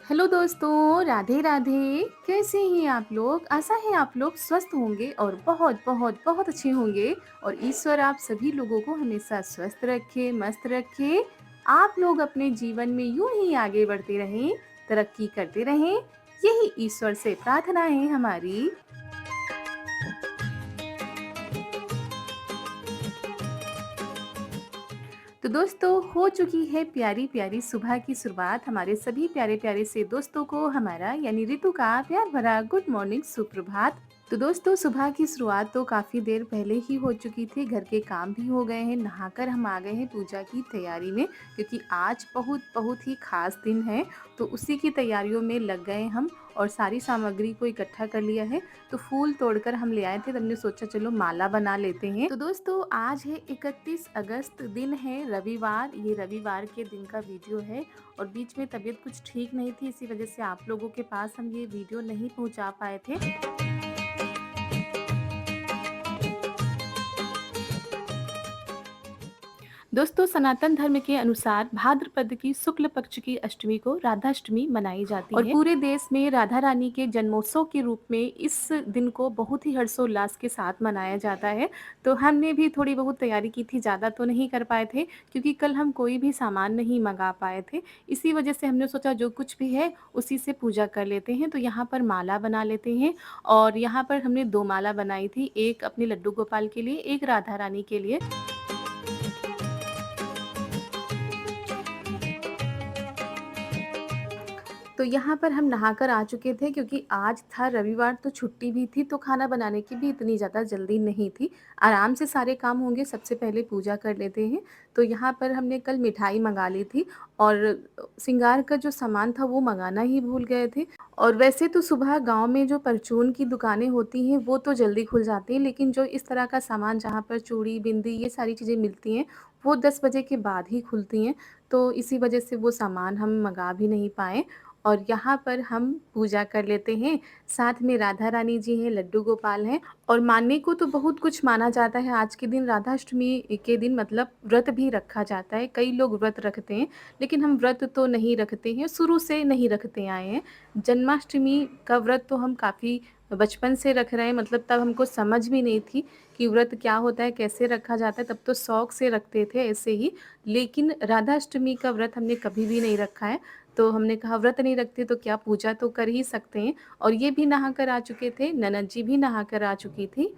Hello दोस्तों, राधे राधे। कैसे हैं आप लोग? आशा है आप लोग स्वस्थ होंगे और बहुत बहुत बहुत अच्छे होंगे। और ईश्वर आप सभी लोगों को हमेशा स्वस्थ रखे, मस्त रखे। आप लोग अपने जीवन में यूं ही आगे बढ़ते रहें, तरक्की करते रहें। यही ईश्वर से प्रार्थना है हमारी। तो दोस्तों, हो चुकी है प्यारी प्यारी सुबह की शुरुआत। हमारे सभी प्यारे प्यारे से दोस्तों को हमारा यानी ऋतु का प्यार भरा गुड मॉर्निंग, सुप्रभात। तो दोस्तों, सुबह की शुरुआत तो काफ़ी देर पहले ही हो चुकी थी। घर के काम भी हो गए हैं, नहाकर हम आ गए हैं पूजा की तैयारी में, क्योंकि आज बहुत बहुत ही खास दिन है। तो उसी की तैयारियों में लग गए हम और सारी सामग्री को इकट्ठा कर लिया है। तो फूल तोड़कर हम ले आए थे, तो हमने सोचा चलो माला बना लेते हैं। तो दोस्तों, आज है 31 अगस्त, दिन है रविवार। ये रविवार के दिन का वीडियो है और बीच में तबीयत कुछ ठीक नहीं थी, इसी वजह से आप लोगों के पास हम ये वीडियो नहीं पहुंचा पाए थे। दोस्तों, सनातन धर्म के अनुसार भाद्रपद की शुक्ल पक्ष की अष्टमी को राधाष्टमी मनाई जाती है और पूरे देश में राधा रानी के जन्मोत्सव के रूप में इस दिन को बहुत ही हर्षोल्लास के साथ मनाया जाता है। तो हमने भी थोड़ी बहुत तैयारी की थी, ज़्यादा तो नहीं कर पाए थे क्योंकि कल हम कोई भी सामान नहीं मंगा पाए थे। इसी वजह से हमने सोचा जो कुछ भी है उसी से पूजा कर लेते हैं। तो यहाँ पर माला बना लेते हैं और यहाँ पर हमने 2 माला बनाई थी, एक अपने लड्डू गोपाल के लिए, एक राधा रानी के लिए। तो यहाँ पर हम नहाकर आ चुके थे क्योंकि आज था रविवार, तो छुट्टी भी थी, तो खाना बनाने की भी इतनी ज़्यादा जल्दी नहीं थी। आराम से सारे काम होंगे, सबसे पहले पूजा कर लेते हैं। तो यहाँ पर हमने कल मिठाई मँगा ली थी और श्रृंगार का जो सामान था वो मँगाना ही भूल गए थे। और वैसे तो सुबह गाँव में जो परचून की दुकानें होती हैं वो तो जल्दी खुल जाती हैं, लेकिन जो इस तरह का सामान जहाँ पर चूड़ी, बिंदी ये सारी चीज़ें मिलती हैं, वो 10 बजे के बाद ही खुलती हैं। तो इसी वजह से वो सामान हम मँगा भी नहीं पाए और यहाँ पर हम पूजा कर लेते हैं। साथ में राधा रानी जी हैं, लड्डू गोपाल हैं और मानने को तो बहुत कुछ माना जाता है। आज के दिन राधाष्टमी के दिन मतलब व्रत भी रखा जाता है। कई लोग व्रत रखते हैं, लेकिन हम व्रत तो नहीं रखते हैं, शुरू से नहीं रखते आए हैं। जन्माष्टमी का व्रत तो हम काफ़ी बचपन से रख रहे हैं, मतलब तब हमको समझ भी नहीं थी कि व्रत क्या होता है, कैसे रखा जाता है, तब तो शौक से रखते थे ऐसे ही। लेकिन राधाष्टमी का व्रत हमने कभी भी नहीं रखा है। तो हमने कहा व्रत नहीं रखते तो क्या, पूजा तो कर ही सकते हैं। और ये भी नहा कर आ चुके थे, ननद जी भी नहा कर आ चुकी थी।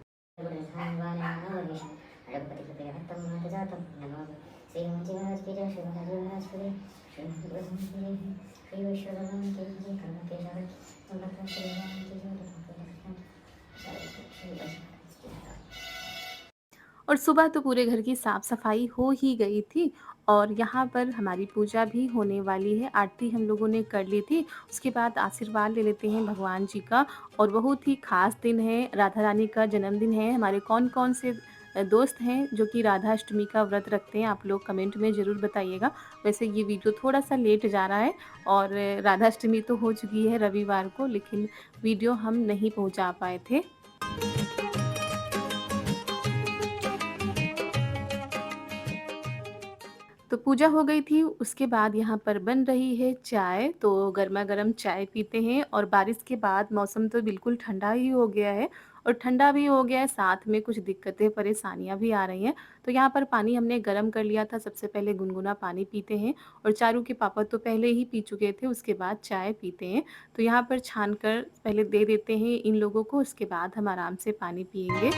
और सुबह तो पूरे घर की साफ-सफाई हो ही गई थी और यहाँ पर हमारी पूजा भी होने वाली है। आरती हम लोगों ने कर ली थी, उसके बाद आशीर्वाद ले लेते हैं भगवान जी का। और बहुत ही ख़ास दिन है, राधा रानी का जन्मदिन है। हमारे कौन-कौन से दोस्त हैं जो कि राधा अष्टमी का व्रत रखते हैं, आप लोग कमेंट में ज़रूर बताइएगा। वैसे ये वीडियो थोड़ा-सा लेट जा रहा है और राधा अष्टमी तो हो चुकी है रविवार को, लेकिन वीडियो हम नहीं पहुँचा पाए थे। तो पूजा हो गई थी, उसके बाद यहाँ पर बन रही है चाय, तो गरमा-गरम चाय पीते हैं। और बारिश के बाद मौसम तो बिल्कुल ठंडा ही हो गया है और ठंडा भी हो गया है, साथ में कुछ दिक्कतें, परेशानियाँ भी आ रही हैं। तो यहाँ पर पानी हमने गरम कर लिया था, सबसे पहले गुनगुना पानी पीते हैं और चारू के पापा तो पहले ही पी चुके थे, उसके बाद चाय पीते हैं। तो यहाँ पर छान कर पहले दे देते हैं इन लोगों को, उसके बाद हम आराम से पानी पिएँगे।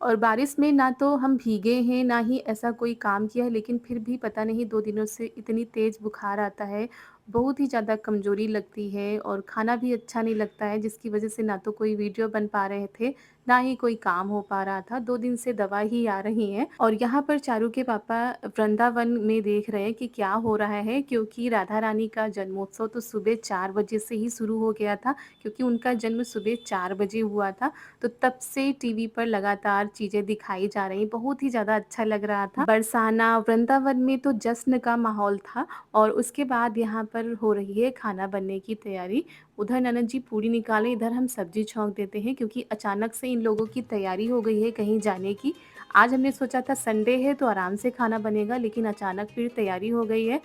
और बारिश में ना तो हम भीगे हैं, ना ही ऐसा कोई काम किया है, लेकिन फिर भी पता नहीं 2 दिनों से इतनी तेज़ बुखार आता है, बहुत ही ज़्यादा कमज़ोरी लगती है और खाना भी अच्छा नहीं लगता है, जिसकी वज़ह से ना तो कोई वीडियो बन पा रहे थे, ना ही कोई काम हो पा रहा था। 2 दिन से दवा ही आ रही है और यहाँ पर चारू के पापा वृंदावन में देख रहे हैं कि क्या हो रहा है, क्योंकि राधा रानी का जन्मोत्सव तो सुबह 4 बजे से ही शुरू हो गया था, क्योंकि उनका जन्म सुबह 4 बजे हुआ था। तो तब से टीवी पर लगातार चीज़ें दिखाई जा रही, बहुत ही ज़्यादा अच्छा लग रहा था। बरसाना, वृंदावन में तो जश्न का माहौल था और उसके बाद यहाँ पर हो रही है खाना बनने की तैयारी। उधर ननद जी पूड़ी निकाले, इधर हम सब्ज़ी छौंक देते हैं, क्योंकि अचानक से इन लोगों की तैयारी हो गई है कहीं जाने की। आज हमने सोचा था संडे है तो आराम से खाना बनेगा, लेकिन अचानक फिर तैयारी हो गई है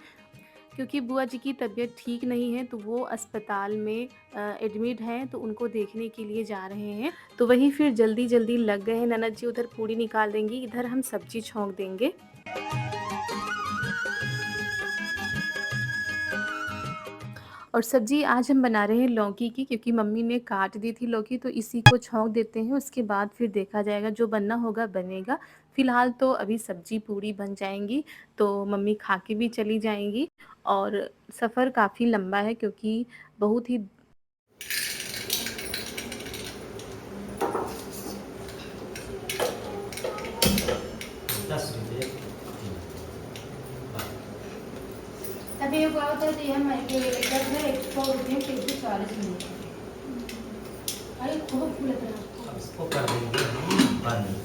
क्योंकि बुआ जी की तबीयत ठीक नहीं है, तो वो अस्पताल में एडमिट हैं, तो उनको देखने के लिए जा रहे हैं। तो वही फिर जल्दी-जल्दी लग गए हैं। ननद जी उधर पूड़ी निकाल देंगी, इधर हम सब्जी छौंक देंगे। और सब्जी आज हम बना रहे हैं लौकी की, क्योंकि मम्मी ने काट दी थी लौकी, तो इसी को छौंक देते हैं, उसके बाद फिर देखा जाएगा, जो बनना होगा बनेगा। फ़िलहाल तो अभी सब्जी पूड़ी बन जाएँगी, तो मम्मी खा के भी चली जाएँगी। और सफ़र काफ़ी लंबा है क्योंकि बहुत ही 10 रुपये। अभी ये हुआ होता है तो यह महंगे लेकर है 100 रुपये के 140 मिनट। अरे खूब फूल लग रहा अब इसको कर देंगे हम बंद।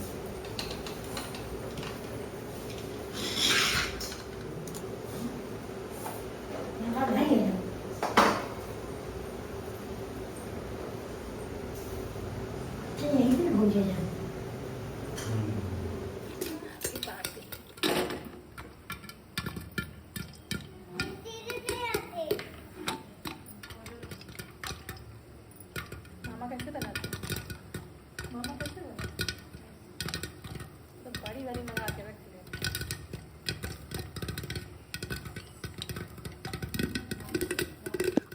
नहीं है तो यहीं से भूल जाए। मामा कैसे बनाते हैं? मामा कैसे बनाते हैं? तो बड़ी वाली मंगा के रख ले।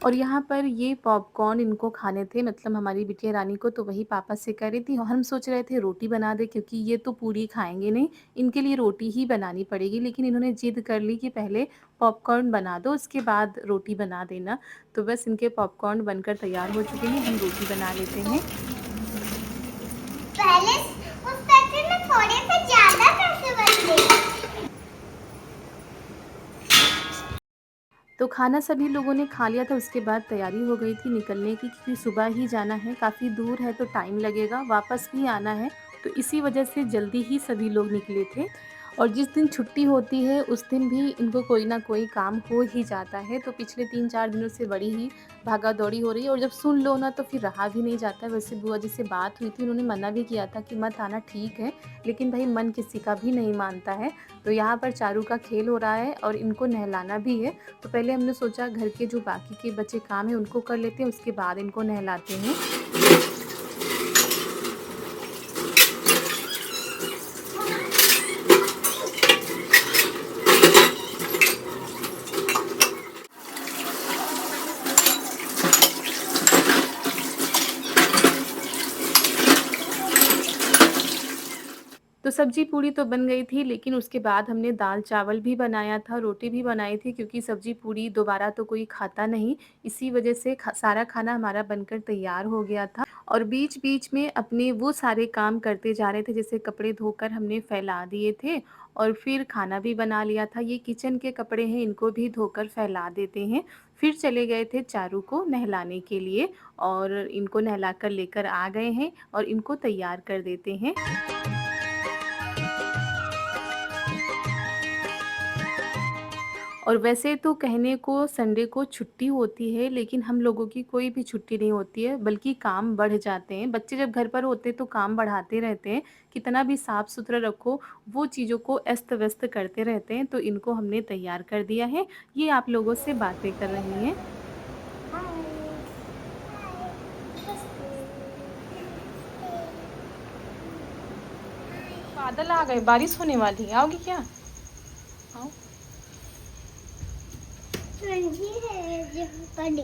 और यहाँ पर ये पॉपकॉर्न इनको खाने थे, मतलब हमारी बिटिया रानी को, तो वही पापा से कह रही थी। और हम सोच रहे थे रोटी बना दें, क्योंकि ये तो पूड़ी खाएँगे नहीं, इनके लिए रोटी ही बनानी पड़ेगी। लेकिन इन्होंने ज़िद कर ली कि पहले पॉपकॉर्न बना दो, उसके बाद रोटी बना देना। तो बस इनके पॉपकॉर्न बनकर तैयार हो चुके हैं, हम रोटी बना लेते हैं। पहले उस पैकेट में थोड़े से ज्यादा पैसे बचे। तो खाना सभी लोगों ने खा लिया था, उसके बाद तैयारी हो गई थी निकलने की, क्योंकि सुबह ही जाना है, काफ़ी दूर है तो टाइम लगेगा, वापस भी आना है। तो इसी वजह से जल्दी ही सभी लोग निकले थे। और जिस दिन छुट्टी होती है उस दिन भी इनको कोई ना कोई काम हो ही जाता है। तो पिछले 3-4 दिनों से बड़ी ही भागा-दौड़ी हो रही है, और जब सुन लो ना तो फिर रहा भी नहीं जाता है। वैसे बुआ जी से बात हुई थी, उन्होंने मना भी किया था कि मत आना, ठीक है, लेकिन भाई मन किसी का भी नहीं मानता है। तो यहाँ पर चारू का खेल हो रहा है और इनको नहलाना भी है। तो पहले हमने सोचा घर के जो बाकी के बचे काम हैं उनको कर लेते हैं, उसके बाद इनको नहलाते हैं। तो सब्जी पूड़ी तो बन गई थी, लेकिन उसके बाद हमने दाल चावल भी बनाया था, रोटी भी बनाई थी, क्योंकि सब्जी पूड़ी दोबारा तो कोई खाता नहीं। इसी वजह से सारा खाना हमारा बनकर तैयार हो गया था। और बीच-बीच में अपने वो सारे काम करते जा रहे थे, जैसे कपड़े धोकर हमने फैला दिए थे और फिर खाना भी बना लिया था। ये किचन के कपड़े हैं, इनको भी धोकर फैला देते हैं। फिर चले गए थे चारू को नहलाने के लिए, और इनको नहलाकर लेकर आ गए हैं और इनको तैयार कर देते हैं। और वैसे तो कहने को संडे को छुट्टी होती है, लेकिन हम लोगों की कोई भी छुट्टी नहीं होती है, बल्कि काम बढ़ जाते हैं। बच्चे जब घर पर होते हैं तो काम बढ़ाते रहते हैं, कितना भी साफ-सुथरा रखो, वो चीज़ों को अस्त-व्यस्त करते रहते हैं। तो इनको हमने तैयार कर दिया है, ये आप लोगों से बातें कर रही हैं। बादल आ गए, बारिश होने वाली है, आओगी क्या? आओ। ठंडी है जो पड़ी।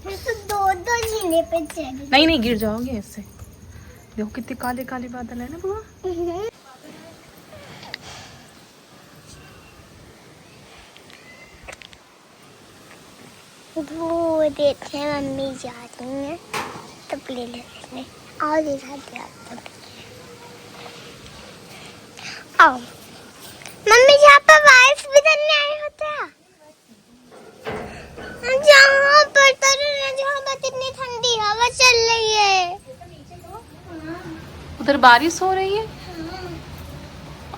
फिर तो दो जीने पे चढ़ी। नहीं नहीं, गिर जाओगे ऐसे। देखो कितने काले काले बादल है ना बुआ। वो देखे मम्मी जा रही है तो ले लेते और दिखाते आओ। मम्मी जहाँ पर वाइफ भी धरने आए होते हैं, जहाँ पर जहाँ पर कितनी ठंडी हवा चल रही है। उधर बारिश हो रही है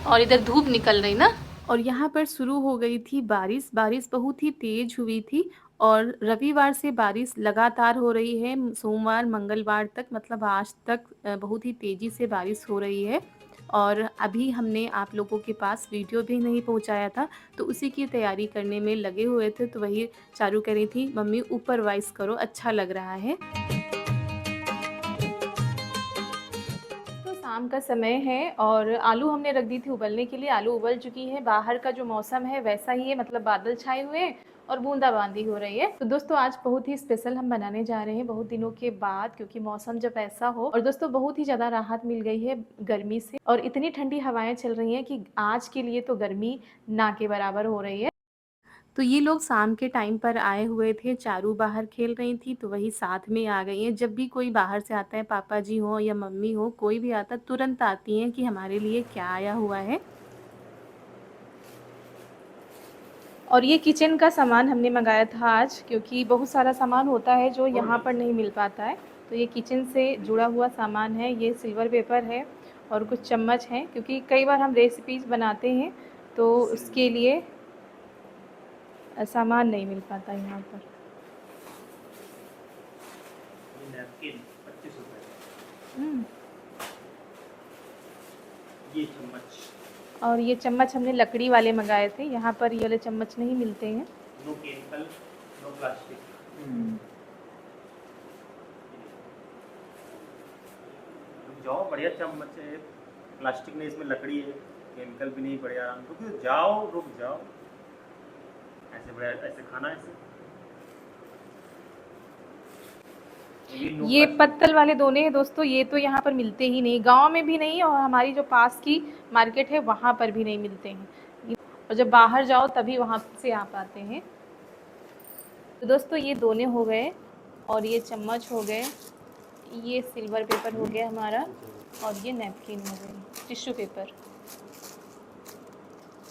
और इधर धूप निकल रही ना। और यहाँ पर शुरू हो गई थी बारिश। बारिश बहुत ही तेज़ हुई थी और रविवार से बारिश लगातार हो रही है, सोमवार, मंगलवार तक, मतलब आज तक बहुत ही तेज़ी से बारिश हो रही है। और अभी हमने आप लोगों के पास वीडियो भी नहीं पहुँचाया था, तो उसी की तैयारी करने में लगे हुए थे। तो वही चारू कह रही थी, मम्मी ऊपर वॉइस करो, अच्छा लग रहा है। तो शाम का समय है और आलू हमने रख दी थी उबलने के लिए। आलू उबल चुकी है। बाहर का जो मौसम है वैसा ही है, मतलब बादल छाए हुए हैं और बूंदाबांदी हो रही है। तो दोस्तों आज बहुत ही स्पेशल हम बनाने जा रहे हैं बहुत दिनों के बाद, क्योंकि मौसम जब ऐसा हो। और दोस्तों बहुत ही ज़्यादा राहत मिल गई है गर्मी से, और इतनी ठंडी हवाएं चल रही हैं कि आज के लिए तो गर्मी ना के बराबर हो रही है। तो ये लोग शाम के टाइम पर आए हुए थे, चारू बाहर खेल रही थी तो वही साथ में आ गई हैं। जब भी कोई बाहर से आता है, पापा जी हो या मम्मी हो, कोई भी आता तुरंत आती हैं कि हमारे लिए क्या आया हुआ है। और ये किचन का सामान हमने मंगाया था आज, क्योंकि बहुत सारा सामान होता है जो यहाँ पर नहीं मिल पाता है। तो ये किचन से जुड़ा हुआ सामान है। ये सिल्वर पेपर है और कुछ चम्मच हैं, क्योंकि कई बार हम रेसिपीज़ बनाते हैं तो उसके लिए सामान नहीं मिल पाता यहाँ पर। नैपकिन 25 रुपए। हम्म। ये चम्मच और ये चम्मच हमने लकड़ी वाले मंगाए थे, यहाँ पर ये वाले चम्मच नहीं मिलते हैं। No chemical, no plastic. रुक जाओ, बढ़िया चम्मच है, प्लास्टिक नहीं, इसमें लकड़ी है, केमिकल भी नहीं, बढ़िया। रुक जाओ, रुक जाओ, ऐसे बढ़िया, ऐसे खाना ऐसे। no ये plastic। पत्तल वाले दोने हैं दोस्तों, ये तो यहाँ पर मिलते ही नहीं, गांव में भी नहीं और हमारी जो पास की मार्केट है वहाँ पर भी नहीं मिलते हैं। और जब बाहर जाओ तभी वहाँ से आ पाते हैं। तो दोस्तों ये दोने हो गए और ये चम्मच हो गए, ये सिल्वर पेपर हो गया हमारा, और ये नैपकिन हो गए, टिश्यू पेपर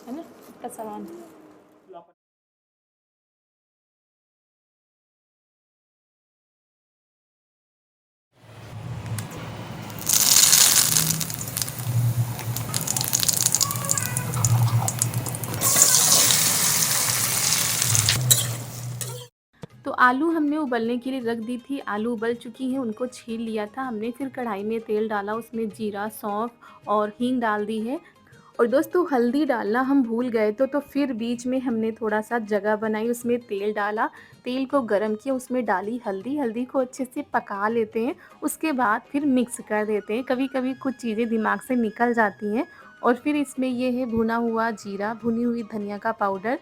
है ना, इतना सामान। तो आलू हमने उबलने के लिए रख दी थी। आलू उबल चुकी हैं, उनको छील लिया था हमने। फिर कढ़ाई में तेल डाला, उसमें जीरा, सौंफ और हींग डाल दी है। और दोस्तों हल्दी डालना हम भूल गए तो फिर बीच में हमने थोड़ा सा जगह बनाई, उसमें तेल डाला, तेल को गरम किया, उसमें डाली हल्दी। हल्दी को अच्छे से पका लेते हैं, उसके बाद फिर मिक्स कर देते हैं। कभी कभी कुछ चीज़ें दिमाग से निकल जाती हैं। और फिर इसमें ये है भुना हुआ जीरा, भुनी हुई धनिया का पाउडर,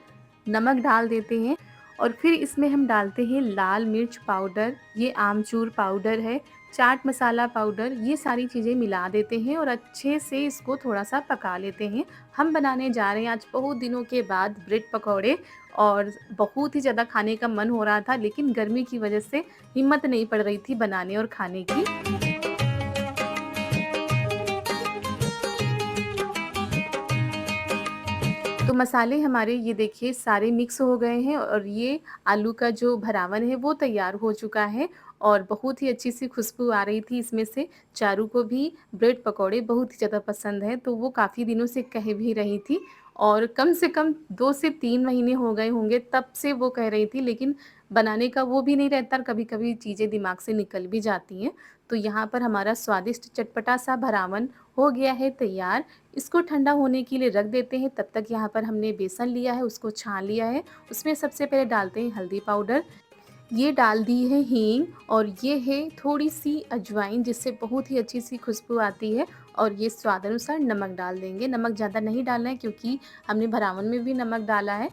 नमक डाल देते हैं। और फिर इसमें हम डालते हैं लाल मिर्च पाउडर, ये आमचूर पाउडर है, चाट मसाला पाउडर, ये सारी चीज़ें मिला देते हैं और अच्छे से इसको थोड़ा सा पका लेते हैं। हम बनाने जा रहे हैं आज बहुत दिनों के बाद ब्रेड पकौड़े, और बहुत ही ज़्यादा खाने का मन हो रहा था, लेकिन गर्मी की वजह से हिम्मत नहीं पड़ रही थी बनाने और खाने की। तो मसाले हमारे ये देखिए सारे मिक्स हो गए हैं और ये आलू का जो भरावन है वो तैयार हो चुका है और बहुत ही अच्छी सी खुशबू आ रही थी इसमें से। चारू को भी ब्रेड पकौड़े बहुत ही ज़्यादा पसंद है, तो वो काफ़ी दिनों से कह भी रही थी और कम से कम 2 से 3 महीने हो गए होंगे तब से वो कह रही थी, लेकिन बनाने का वो भी नहीं रहता, कभी-कभी चीज़ें दिमाग से निकल भी जाती हैं। तो यहाँ पर हमारा स्वादिष्ट चटपटा सा भरावन हो गया है तैयार। इसको ठंडा होने के लिए रख देते हैं। तब तक यहाँ पर हमने बेसन लिया है, उसको छान लिया है। उसमें सबसे पहले डालते हैं हल्दी पाउडर, ये डाल दी है हींग, और ये है थोड़ी सी अजवाइन जिससे बहुत ही अच्छी सी खुशबू आती है। और ये स्वाद अनुसार नमक डाल देंगे। नमक ज़्यादा नहीं डालना है क्योंकि हमने भरावन में भी नमक डाला है।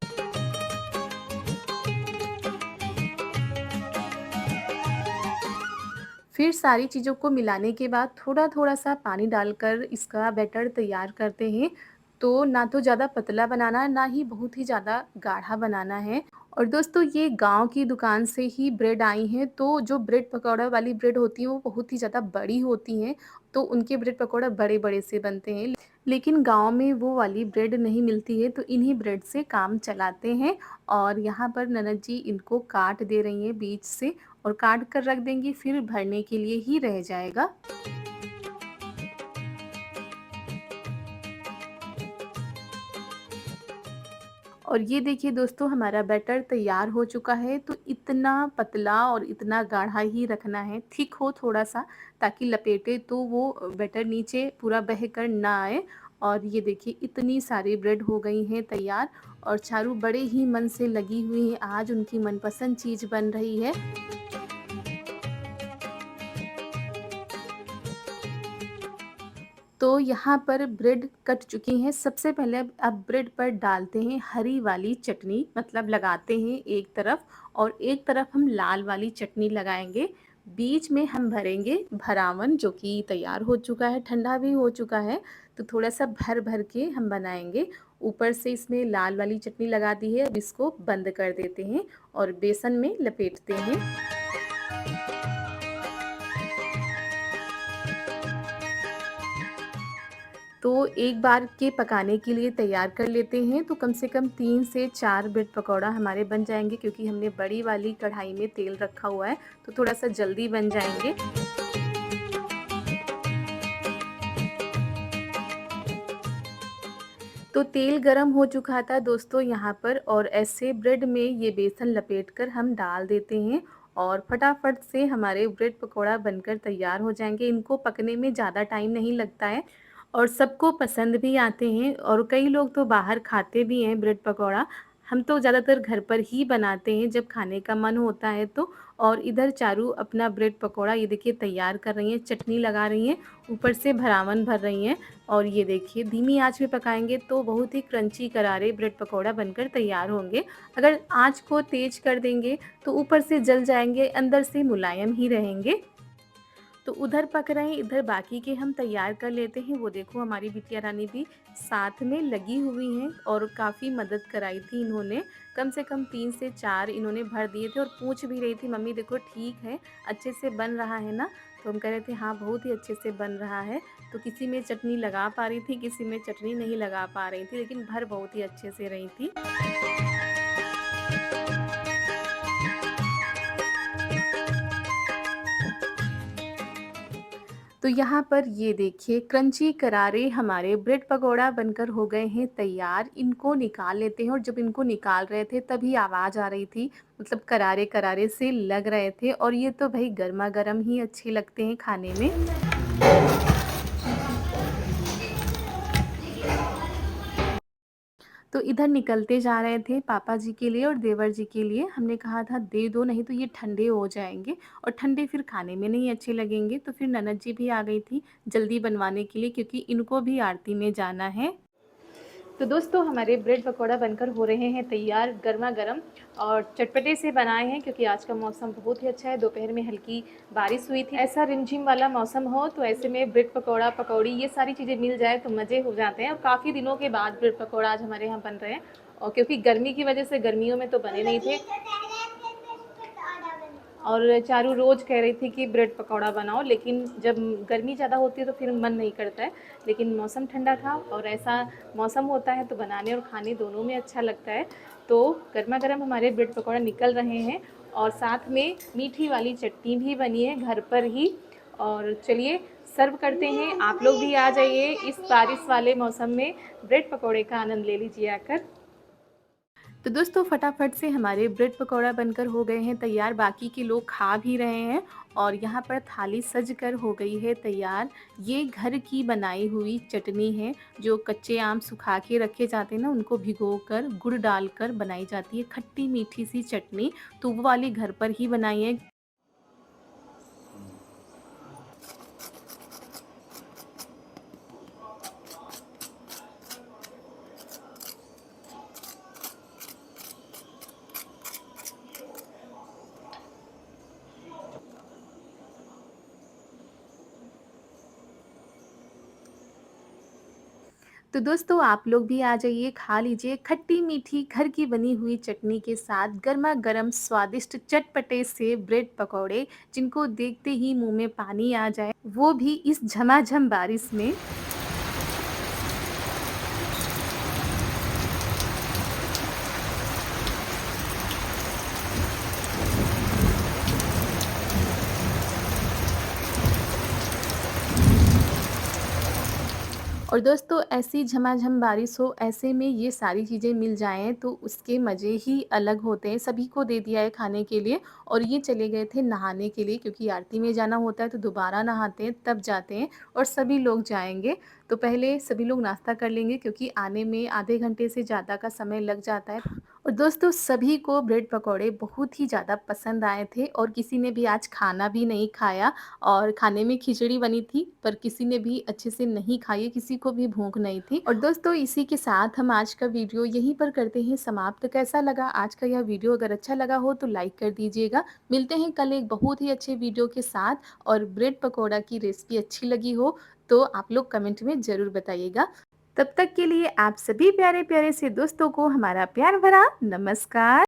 फिर सारी चीज़ों को मिलाने के बाद थोड़ा-थोड़ा सा पानी डालकर इसका बैटर तैयार करते हैं। तो ना तो ज़्यादा पतला बनाना है, ना ही बहुत ही ज़्यादा गाढ़ा बनाना है। और दोस्तों ये गाँव की दुकान से ही ब्रेड आई हैं, तो जो ब्रेड पकौड़ा वाली ब्रेड होती है वो बहुत ही ज़्यादा बड़ी होती हैं, तो उनके ब्रेड पकौड़ा बड़े-बड़े से बनते हैं। लेकिन गाँव में वो वाली ब्रेड नहीं मिलती है, तो इन्हीं ब्रेड से काम चलाते हैं। और यहाँ पर ननद जी इनको काट दे रही हैं बीच से, और काट कर रख देंगी, फिर भरने के लिए ही रह जाएगा। और ये देखिए दोस्तों, हमारा बैटर तैयार हो चुका है। तो इतना पतला और इतना गाढ़ा ही रखना है, थिक हो थोड़ा-सा, ताकि लपेटे तो वो बैटर नीचे पूरा बहकर ना आए। और ये देखिए इतनी सारी ब्रेड हो गई हैं तैयार, और चारू बड़े ही मन से लगी हुई हैं, आज उनकी मनपसंद चीज़ बन रही है। तो यहाँ पर ब्रेड कट चुकी हैं। सबसे पहले अब ब्रेड पर डालते हैं हरी वाली चटनी, मतलब लगाते हैं एक तरफ, और एक तरफ हम लाल वाली चटनी लगाएंगे। बीच में हम भरेंगे भरावन, जो कि तैयार हो चुका है, ठंडा भी हो चुका है। तो थोड़ा सा भर भर के हम बनाएंगे। ऊपर से इसमें लाल वाली चटनी लगा दी है। अब इसको बंद कर देते हैं और बेसन में लपेटते हैं। तो एक बार के पकाने के लिए तैयार कर लेते हैं। तो कम से कम 3 से 4 ब्रेड पकौड़ा हमारे बन जाएंगे, क्योंकि हमने बड़ी वाली कढ़ाई में तेल रखा हुआ है, तो थोड़ा सा जल्दी बन जाएंगे। तो तेल गरम हो चुका था दोस्तों यहाँ पर, और ऐसे ब्रेड में ये बेसन लपेटकर हम डाल देते हैं, और फटाफट से हमारे ब्रेड पकौड़ा बनकर तैयार हो जाएंगे। इनको पकने में ज़्यादा टाइम नहीं लगता है, और सबको पसंद भी आते हैं, और कई लोग तो बाहर खाते भी हैं ब्रेड पकौड़ा। हम तो ज़्यादातर घर पर ही बनाते हैं जब खाने का मन होता है तो। और इधर चारू अपना ब्रेड पकौड़ा ये देखिए तैयार कर रही हैं, चटनी लगा रही हैं, ऊपर से भरावन भर रही हैं। और ये देखिए धीमी आंच में पकाएंगे तो बहुत ही क्रंची करारे ब्रेड पकौड़ा बनकर तैयार होंगे। अगर आंच को तेज़ कर देंगे तो ऊपर से जल जाएंगे, अंदर से मुलायम ही रहेंगे। तो उधर पक रहे हैं, इधर बाकी के हम तैयार कर लेते हैं। वो देखो हमारी बिटिया रानी भी साथ में लगी हुई हैं, और काफ़ी मदद कराई थी इन्होंने। कम से कम 3 से 4 इन्होंने भर दिए थे, और पूछ भी रही थी, मम्मी देखो ठीक है, अच्छे से बन रहा है ना? तो हम कह रहे थे हाँ बहुत ही अच्छे से बन रहा है। तो किसी में चटनी लगा पा रही थी, किसी में चटनी नहीं लगा पा रही थी, लेकिन भर बहुत ही अच्छे से रही थी। तो यहाँ पर ये देखिए क्रंची करारे हमारे ब्रेड पकौड़ा बनकर हो गए हैं तैयार। इनको निकाल लेते हैं, और जब इनको निकाल रहे थे तभी आवाज़ आ रही थी, मतलब करारे करारे से लग रहे थे। और ये तो भाई गर्मा गर्म ही अच्छे लगते हैं खाने में। तो इधर निकलते जा रहे थे पापा जी के लिए और देवर जी के लिए। हमने कहा था दे दो, नहीं तो ये ठंडे हो जाएंगे, और ठंडे फिर खाने में नहीं अच्छे लगेंगे। तो फिर ननद जी भी आ गई थी जल्दी बनवाने के लिए, क्योंकि इनको भी आरती में जाना है। तो दोस्तों हमारे ब्रेड पकौड़ा बनकर हो रहे हैं तैयार, गर्मा गर्म और चटपटे से बनाए हैं, क्योंकि आज का मौसम बहुत ही अच्छा है। दोपहर में हल्की बारिश हुई थी। ऐसा रिमझिम वाला मौसम हो तो ऐसे में ब्रेड पकौड़ा, पकौड़ी, ये सारी चीज़ें मिल जाए तो मज़े हो जाते हैं। और काफ़ी दिनों के बाद ब्रेड पकौड़ा आज हमारे यहाँ बन रहे हैं, और क्योंकि गर्मी की वजह से गर्मियों में तो बने नहीं थे। और चारू रोज़ कह रही थी कि ब्रेड पकौड़ा बनाओ, लेकिन जब गर्मी ज़्यादा होती है तो फिर मन नहीं करता है। लेकिन मौसम ठंडा था, और ऐसा मौसम होता है तो बनाने और खाने दोनों में अच्छा लगता है। तो गर्मा गर्म हमारे ब्रेड पकौड़ा निकल रहे हैं, और साथ में मीठी वाली चटनी भी बनी है घर पर ही। और चलिए सर्व करते हैं। आप लोग भी आ जाइए, इस बारिश वाले मौसम में ब्रेड पकौड़े का आनंद ले लीजिए आकर। तो दोस्तों फटाफट से हमारे ब्रेड पकौड़ा बनकर हो गए हैं तैयार। बाकी के लोग खा भी रहे हैं, और यहाँ पर थाली सज कर हो गई है तैयार। ये घर की बनाई हुई चटनी है, जो कच्चे आम सुखा के रखे जाते हैं ना, उनको भिगोकर गुड़ डालकर बनाई जाती है, खट्टी मीठी सी चटनी। तो वो वाली घर पर ही बनाई है। तो दोस्तों आप लोग भी आ जाइए, खा लीजिए खट्टी मीठी घर की बनी हुई चटनी के साथ गर्मा गर्म स्वादिष्ट चटपटे से ब्रेड पकौड़े, जिनको देखते ही मुंह में पानी आ जाए, वो भी इस झमाझम बारिश में। और दोस्तों ऐसी झमाझम बारिश हो, ऐसे में ये सारी चीज़ें मिल जाएँ तो उसके मज़े ही अलग होते हैं। सभी को दे दिया है खाने के लिए और ये चले गए थे नहाने के लिए क्योंकि आरती में जाना होता है तो दोबारा नहाते हैं तब जाते हैं और सभी लोग जाएँगे। तो पहले सभी लोग नाश्ता कर लेंगे क्योंकि आने में आधे घंटे से ज़्यादा का समय लग जाता है। और दोस्तों सभी को ब्रेड पकौड़े बहुत ही ज़्यादा पसंद आए थे और किसी ने भी आज खाना भी नहीं खाया और खाने में खिचड़ी बनी थी पर किसी ने भी अच्छे से नहीं खाई है, किसी को भी भूख नहीं थी। और दोस्तों इसी के साथ हम आज का वीडियो यहीं पर करते हैं समाप्त। कैसा लगा आज का यह वीडियो? अगर अच्छा लगा हो तो लाइक कर दीजिएगा। मिलते हैं कल एक बहुत ही अच्छे वीडियो के साथ और ब्रेड पकौड़ा की रेसिपी अच्छी लगी हो तो आप लोग कमेंट में ज़रूर बताइएगा। तब तक के लिए आप सभी प्यारे-प्यारे से दोस्तों को हमारा प्यार भरा नमस्कार।